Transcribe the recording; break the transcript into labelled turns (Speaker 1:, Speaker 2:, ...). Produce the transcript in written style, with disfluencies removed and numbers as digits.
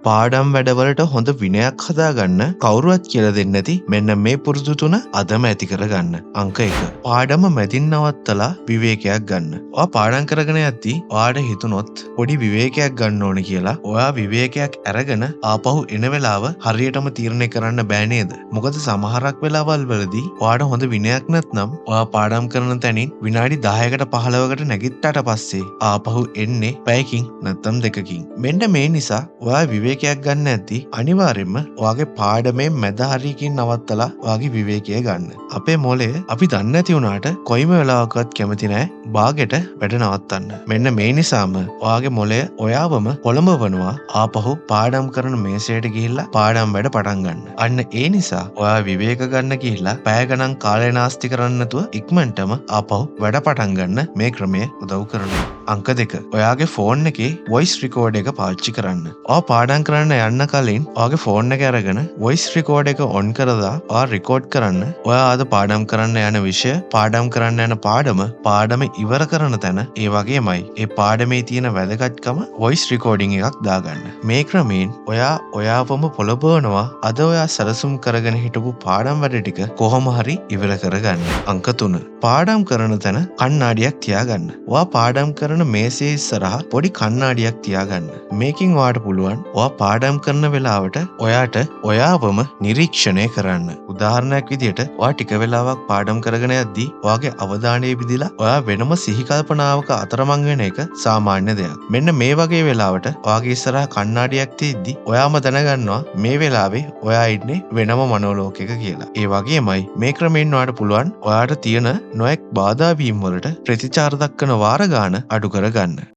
Speaker 1: පාඩම් වැඩවලට හොඳ විනයක් හදාගන්න කවුරුවත් කියලා දෙන්නේ නැති මෙන්න මේ පුරුදු තුන අදම ඇති කරගන්න. අංක 1. පාඩම මැදින් නවත්තලා විවේකයක් ගන්න. ඔයා පාඩම් කරගෙන යද්දී ඔයාට හිතුනොත් පොඩි විවේකයක් ගන්න ඕනේ කියලා ඔයා විවේකයක් අරගෙන ආපහු එන වෙලාව හරියටම තීරණය කරන්න බෑ නේද? මොකද සමහරක් වෙලාවල් වලදී ඔයාට හොඳ විනයක් නැත්නම් ඔයා පාඩම් කරන තැනින් විනාඩි 10කට 15කට නැගිට්ටාට පස්සේ ආපහු එන්නේ පැයකින් නැත්නම් දෙකකින්. මෙන්න මේ නිසා ඔයා විවේකයක් ගන්න ඇති අනිවාර්යයෙන්ම ඔයාගේ පාඩමේ මැද හරියකින් නවත්තලා ඔයාගේ විවේකය ගන්න. අපේ මොළය අපි දන්නේ නැති වුණාට කොයිම වෙලාවකවත් කැමති නැහැ බාගෙට වැඩ නවත්තන්න. මෙන්න මේ නිසාම ඔයාගේ මොළය ඔයාවම පොළඹවනවා ආපහු පාඩම් කරන මේසයට ගිහිල්ලා පාඩම් වැඩ පටන් ගන්න. අන්න ඒ නිසා ඔයා විවේක ගන්න ගිහිල්ලා පැය ගණන් කාලය නාස්ති කරන්නේ නැතුව ඉක්මනටම ආපහු වැඩ පටන් ගන්න මේ ක්‍රමය උදව් කරනවා. අංක 2. ඔයාගේ ෆෝන් එකේ වොයිස් රෙකෝඩ් එක පාවිච්චි කරන්න. ඔයා පාඩම් කරන්න යන්න කලින් ඔයාගේ ෆෝන් එක අරගෙන වොයිස් රෙකෝඩ් එක ඔන් කරලා ඔයා රෙකෝඩ් කරන්න. ඔයා අද පාඩම් කරන්න යන විෂය, පාඩම් කරන්න යන පාඩම ඉවර කරන තැන ඒ වගේමයි ඒ පාඩමේ තියෙන වැදගත්කම වොයිස් රෙකෝඩින් එකක් දාගන්න. මේ ක්‍රමයෙන් ඔයාවම පොළඹවනවා අද ඔයා සැලසුම් කරගෙන හිටපු පාඩම් වැඩ ටික කොහොම හරි ඉවර කරගන්න. අංක 3. පාඩම් කරන තැන කණ්ණාඩියක් තියාගන්න. ඔයා පාඩම් කරන මේසේ ඉස්සරහා පොඩි කණ්ණාඩියක් තියාගන්න. මේකෙන් ඔයාට පුළුවන් ඔයා පාඩම් කරන වෙලාවට ඔයාට ඔයාවම නිරීක්ෂණය කරන්න. උදාහරණයක් විදිහට ඔයා ටික වෙලාවක් පාඩම් කරගෙන යද්දී ඔයාගේ අවධානය විදිලා ඔයා වෙනම සිහි කල්පනාවක අතරමං වෙන එක සාමාන්‍ය දෙයක්. මෙන්න මේ වගේ වෙලාවට ඔයාගේ ඉස්සරහා කණ්ණාඩියක් තියෙද්දි ඔයාම දැනගන්නවා මේ වෙලාවේ ඔයා ඉන්නේ වෙනම මනෝලෝකයක කියලා. ඒ වගේමයි මේ ක්‍රමයෙන් ඔයාට පුළුවන් ඔයාට තියෙන නොයෙක් බාධා වීම් වලට ප්‍රතිචාර දක්වන වාර ගන්න අඩු කරගන්න.